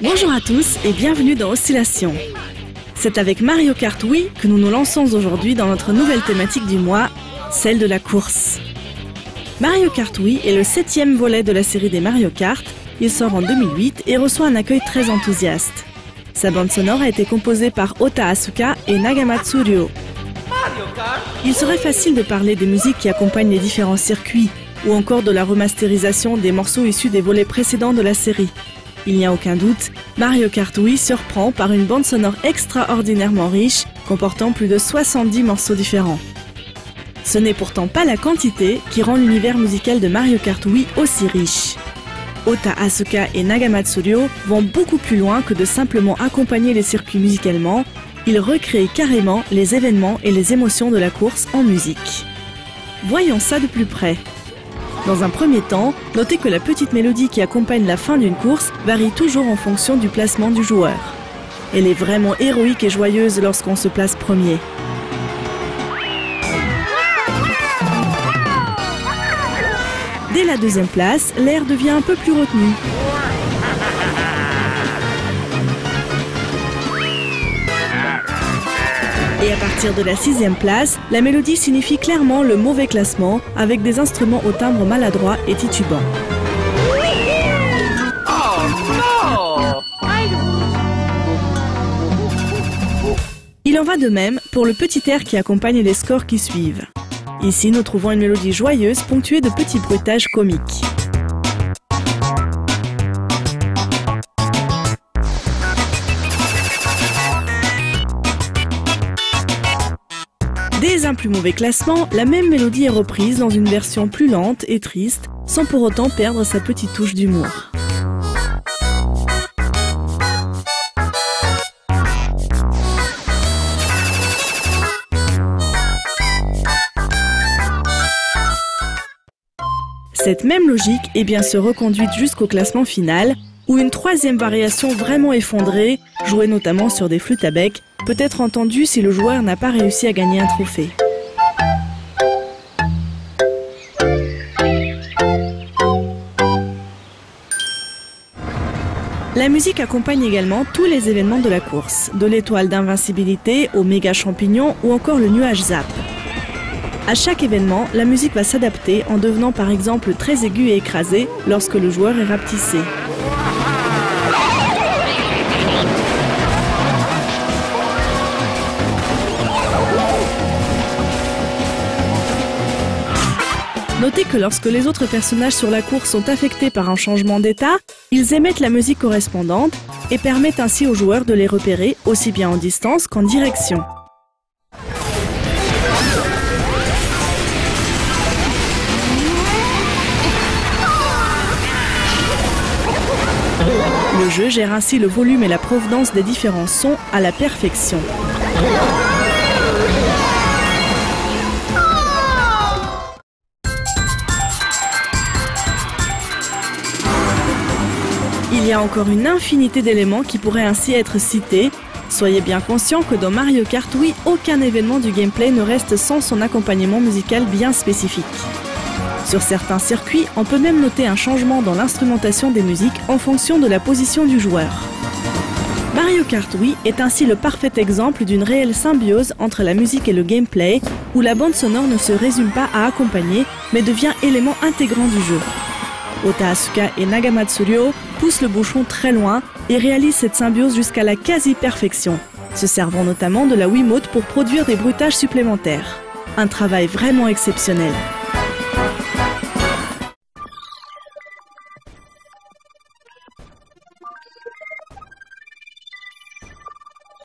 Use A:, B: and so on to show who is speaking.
A: Bonjour à tous et bienvenue dans Oscillation. C'est avec Mario Kart Wii que nous nous lançons aujourd'hui dans notre nouvelle thématique du mois, celle de la course. Mario Kart Wii est le 7e volet de la série des Mario Kart. Il sort en 2008 et reçoit un accueil très enthousiaste. Sa bande sonore a été composée par Ota Asuka et Nagamatsu Ryo. Il serait facile de parler des musiques qui accompagnent les différents circuits, ou encore de la remasterisation des morceaux issus des volets précédents de la série. Il n'y a aucun doute, Mario Kart Wii surprend par une bande sonore extraordinairement riche, comportant plus de 70 morceaux différents. Ce n'est pourtant pas la quantité qui rend l'univers musical de Mario Kart Wii aussi riche. Ota Asuka et Nagamatsu Ryo vont beaucoup plus loin que de simplement accompagner les circuits musicalement, ils recréent carrément les événements et les émotions de la course en musique. Voyons ça de plus près. Dans un premier temps, notez que la petite mélodie qui accompagne la fin d'une course varie toujours en fonction du placement du joueur. Elle est vraiment héroïque et joyeuse lorsqu'on se place premier. Dès la deuxième place, l'air devient un peu plus retenu. Et à partir de la 6e place, la mélodie signifie clairement le mauvais classement avec des instruments au timbre maladroit et titubant. Il en va de même pour le petit air qui accompagne les scores qui suivent. Ici, nous trouvons une mélodie joyeuse ponctuée de petits bruitages comiques. Dès un plus mauvais classement, la même mélodie est reprise dans une version plus lente et triste, sans pour autant perdre sa petite touche d'humour. Cette même logique est bien sûr reconduite jusqu'au classement final, où une troisième variation vraiment effondrée, jouée notamment sur des flûtes à bec, peut être entendue si le joueur n'a pas réussi à gagner un trophée. La musique accompagne également tous les événements de la course, de l'étoile d'invincibilité au méga champignon ou encore le nuage zap. À chaque événement, la musique va s'adapter en devenant par exemple très aiguë et écrasée lorsque le joueur est rapetissé. Notez que lorsque les autres personnages sur la course sont affectés par un changement d'état, ils émettent la musique correspondante et permettent ainsi aux joueurs de les repérer aussi bien en distance qu'en direction. Le jeu gère ainsi le volume et la provenance des différents sons à la perfection. Il y a encore une infinité d'éléments qui pourraient ainsi être cités. Soyez bien conscients que dans Mario Kart Wii, aucun événement du gameplay ne reste sans son accompagnement musical bien spécifique. Sur certains circuits, on peut même noter un changement dans l'instrumentation des musiques en fonction de la position du joueur. Mario Kart Wii est ainsi le parfait exemple d'une réelle symbiose entre la musique et le gameplay, où la bande sonore ne se résume pas à accompagner, mais devient élément intégrant du jeu. Ota Asuka et Nagamatsu Ryo poussent le bouchon très loin et réalisent cette symbiose jusqu'à la quasi-perfection, se servant notamment de la Wiimote pour produire des bruitages supplémentaires. Un travail vraiment exceptionnel.